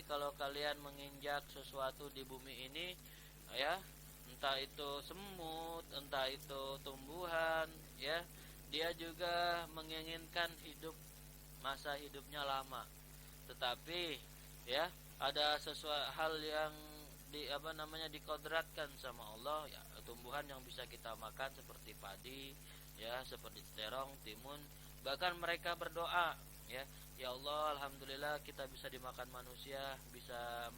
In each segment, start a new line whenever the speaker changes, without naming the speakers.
kalau kalian menginjak sesuatu di bumi ini, ya, entah itu semut, entah itu tumbuhan, ya, dia juga menginginkan masa hidupnya lama. Tetapi ya, ada sesuatu hal yang dikodratkan sama Allah, ya, tumbuhan yang bisa kita makan seperti padi, ya, seperti terong, timun. Bahkan mereka berdoa, ya Allah, alhamdulillah kita bisa dimakan manusia, bisa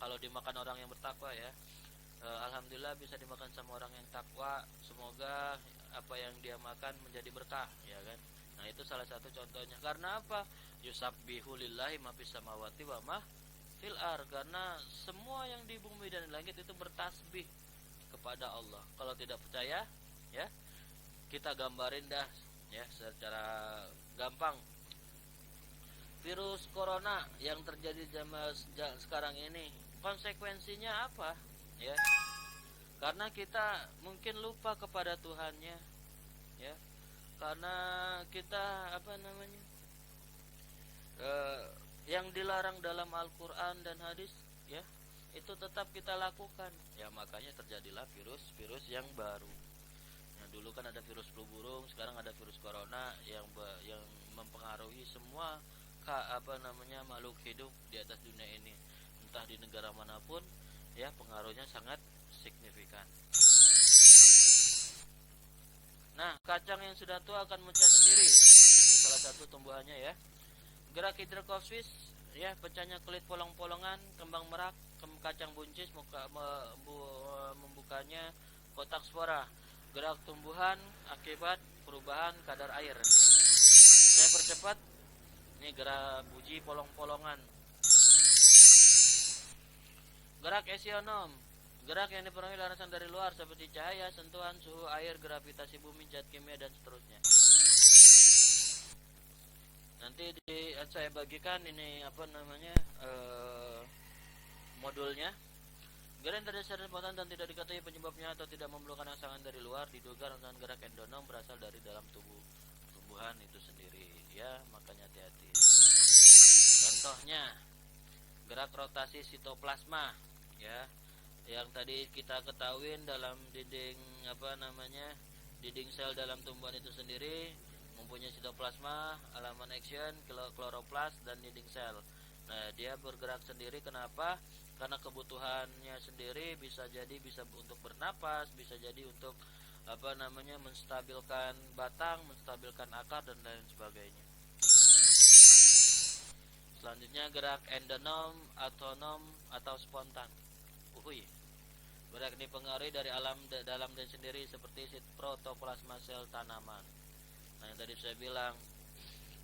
kalau dimakan orang yang bertakwa, ya, alhamdulillah bisa dimakan sama orang yang takwa. Semoga apa yang dia makan menjadi berkah, ya kan. Nah, itu salah satu contohnya. Karena apa? Yusabbihu lillahi ma fis samawati wa ma fil ar. Karena semua yang di bumi dan di langit itu bertasbih kepada Allah. Kalau tidak percaya, ya, kita gambarin dah, ya, secara gampang. Virus corona yang terjadi zaman sekarang ini, konsekuensinya apa? Ya, karena kita mungkin lupa kepada Tuhannya, ya, karena kita eh, yang dilarang dalam Al-Quran dan hadis, ya, itu tetap kita lakukan, ya, makanya terjadilah virus yang baru. Nah, dulu kan ada virus flu burung, sekarang ada virus corona yang mempengaruhi semua makhluk hidup di atas dunia ini, entah di negara manapun, ya, pengaruhnya sangat signifikan. Nah, kacang yang sudah tua akan mencah sendiri. Ini salah satu tumbuhannya, ya. Gerak hidrokofis, ya, pecahnya kulit polong-polongan, kembang merak, kacang buncis, membukanya kotak spora. Gerak tumbuhan akibat perubahan kadar air. Saya percepat. Ini gerak buji polong-polongan. Gerak esionom, gerak yang dipenuhi larasan dari luar seperti cahaya, sentuhan, suhu air, gravitasi bumi, zat kimia, dan seterusnya. Nanti saya bagikan ini modulnya. Gerak yang terjadi secara spontan dan tidak diketahui penyebabnya atau tidak memerlukan rangsangan dari luar, diduga rangsangan gerak endonom berasal dari dalam tumbuhan itu sendiri, ya, makanya hati-hati. Contohnya, gerak rotasi sitoplasma, ya, yang tadi kita ketahui dalam dinding dinding sel dalam tumbuhan itu sendiri mempunyai sitoplasma, halaman action, kloroplas, dan dinding sel. Nah, dia bergerak sendiri. Kenapa? Karena kebutuhannya sendiri, bisa untuk bernapas, bisa jadi untuk menstabilkan batang, menstabilkan akar, dan lain sebagainya. Selanjutnya gerak endonom, autonom, atau spontan. Gerak dipengaruhi dari alam dalam dan sendiri seperti protoplasma sel tanaman. Nah, yang tadi saya bilang,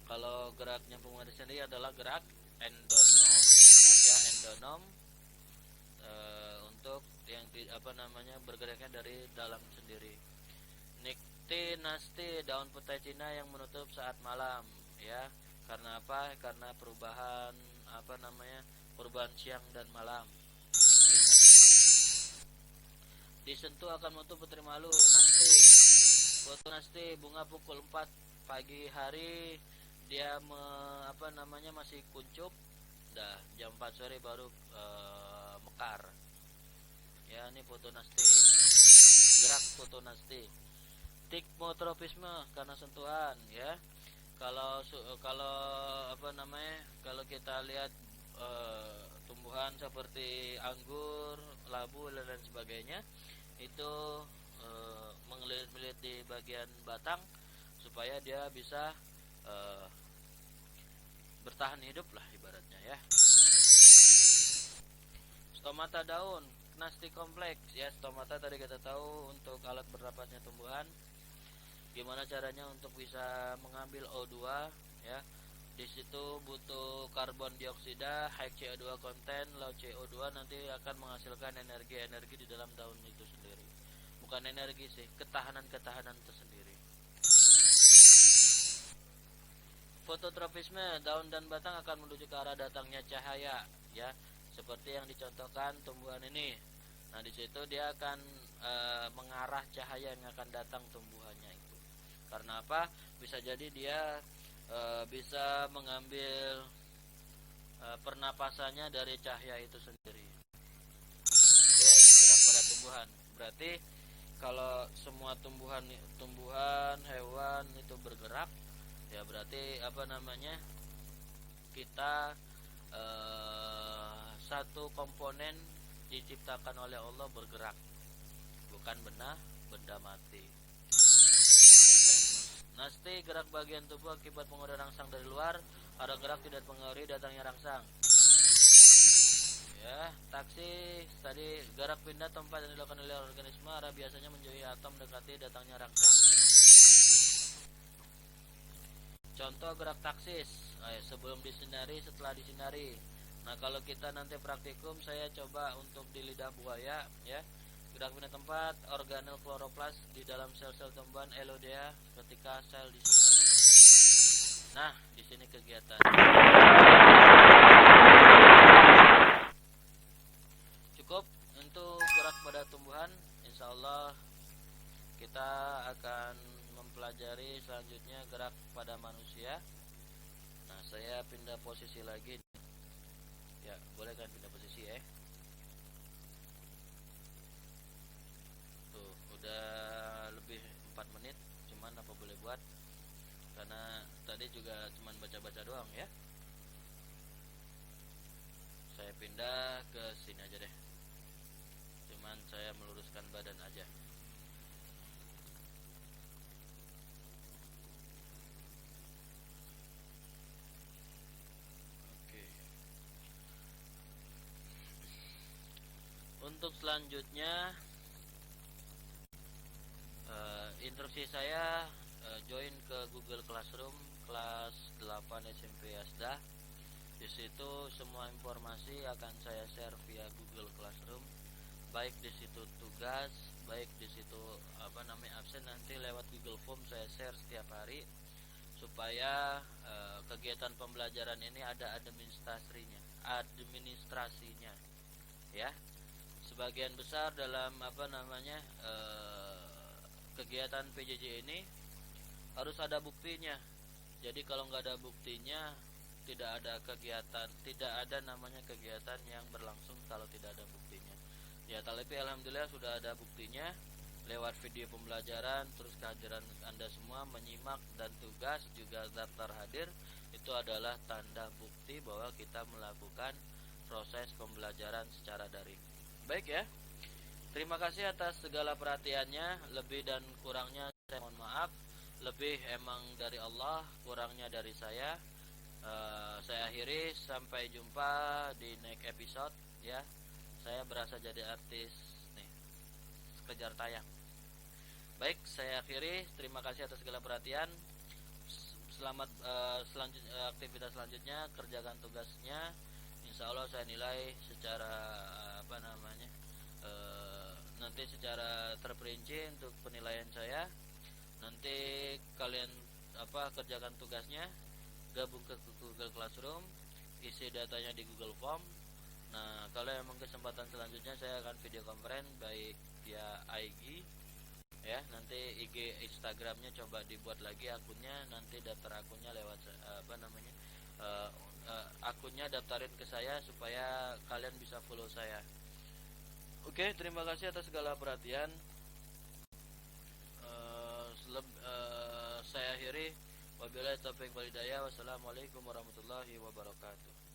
kalau geraknya pengaruhi sendiri adalah gerak endonom. Ingat, ya, endonom untuk yang bergeraknya dari dalam sendiri. Niktinasti, daun petai Cina yang menutup saat malam, ya. Karena apa? Karena perubahan perubahan siang dan malam. Disentuh akan menutup putri malu. Nasti, foto nasti, bunga pukul 4 pagi hari dia masih kuncup. Dah jam 4 sore baru mekar. Ya, ini foto nasti. Gerak foto nasti. Tikmotropisme, karena sentuhan, ya. Kalau kalau kita lihat tumbuhan seperti anggur, labu, dan lain sebagainya, itu mengelilit-lilit di bagian batang supaya dia bisa bertahan hidup lah ibaratnya, ya. Stomata daun, Gnasti kompleks, ya. Stomata tadi kita tahu untuk alat bernapasnya tumbuhan. Gimana caranya untuk bisa mengambil O2, ya. Di situ butuh karbon dioksida, high CO2 content, low CO2, nanti akan menghasilkan energi di dalam daun itu sendiri. Bukan energi sih, ketahanan tersendiri. Fototropisme, daun dan batang akan menuju ke arah datangnya cahaya, ya. Seperti yang dicontohkan tumbuhan ini. Nah, di situ dia akan mengarah cahaya yang akan datang tumbuhannya itu. Karena apa? Bisa jadi dia bisa mengambil pernapasannya dari cahaya itu sendiri. Ya, itu gerak pada tumbuhan. Berarti kalau semua tumbuhan hewan itu bergerak, ya berarti apa namanya, kita satu komponen diciptakan oleh Allah bergerak, bukan benda mati. Nasti gerak bagian tubuh akibat pengaruh rangsang dari luar, ada gerak tidak pengaruhi datangnya rangsang. Ya, taksi tadi gerak pindah tempat yang dilakukan oleh organisme, arah biasanya menjauhi atom mendekati datangnya rangsang. Contoh gerak taksis, sebelum disinari, setelah disinari. Nah, kalau kita nanti praktikum, saya coba untuk di lidah buaya, ya. Gerak pindah tempat organel kloroplas di dalam sel-sel tumbuhan elodea ketika sel disinari. Nah, di sini kegiatan. Cukup untuk gerak pada tumbuhan. Insya Allah kita akan mempelajari selanjutnya gerak pada manusia. Nah, saya pindah posisi lagi. Ya, boleh kan pindah posisi ya. Tuh, udah lebih 4 menit. Cuman apa boleh buat? Karena tadi juga cuman baca-baca doang ya. Saya pindah ke sini aja deh. Cuman saya meluruskan badan aja. Oke. Untuk selanjutnya instruksi saya join ke Google Classroom kelas 8 SMP Asda. Di situ semua informasi akan saya share via Google Classroom. Baik di situ tugas, baik di situ absen, nanti lewat Google Form saya share setiap hari supaya kegiatan pembelajaran ini ada administrasinya ya. Sebagian besar dalam kegiatan PJJ ini harus ada buktinya. Jadi kalau nggak ada buktinya, tidak ada namanya kegiatan yang berlangsung kalau tidak ada buktinya. Ya, tapi alhamdulillah sudah ada buktinya lewat video pembelajaran, terus kehadiran Anda semua menyimak, dan tugas juga daftar hadir. Itu adalah tanda bukti bahwa kita melakukan proses pembelajaran secara daring. Baik ya. Terima kasih atas segala perhatiannya. Lebih dan kurangnya saya mohon maaf. Lebih emang dari Allah, kurangnya dari saya. Saya akhiri, sampai jumpa di next episode ya. Saya berasa jadi artis nih, kejar tayang. Baik, saya akhiri. Terima kasih atas segala perhatian. Selamat aktivitas selanjutnya, kerjakan tugasnya. Insya Allah saya nilai secara nanti secara terperinci untuk penilaian saya. Nanti kalian kerjakan tugasnya, gabung ke Google Classroom, isi datanya di Google Form. Nah, kalau emang kesempatan selanjutnya saya akan video conference baik via IG ya. Nanti IG Instagramnya coba dibuat lagi akunnya, nanti daftar akunnya lewat akunnya daftarin ke saya supaya kalian bisa follow saya. Oke, terima kasih atas segala perhatian. Saya akhiri. Wabillahi taufiq wal hidayah. Wassalamualaikum warahmatullahi wabarakatuh.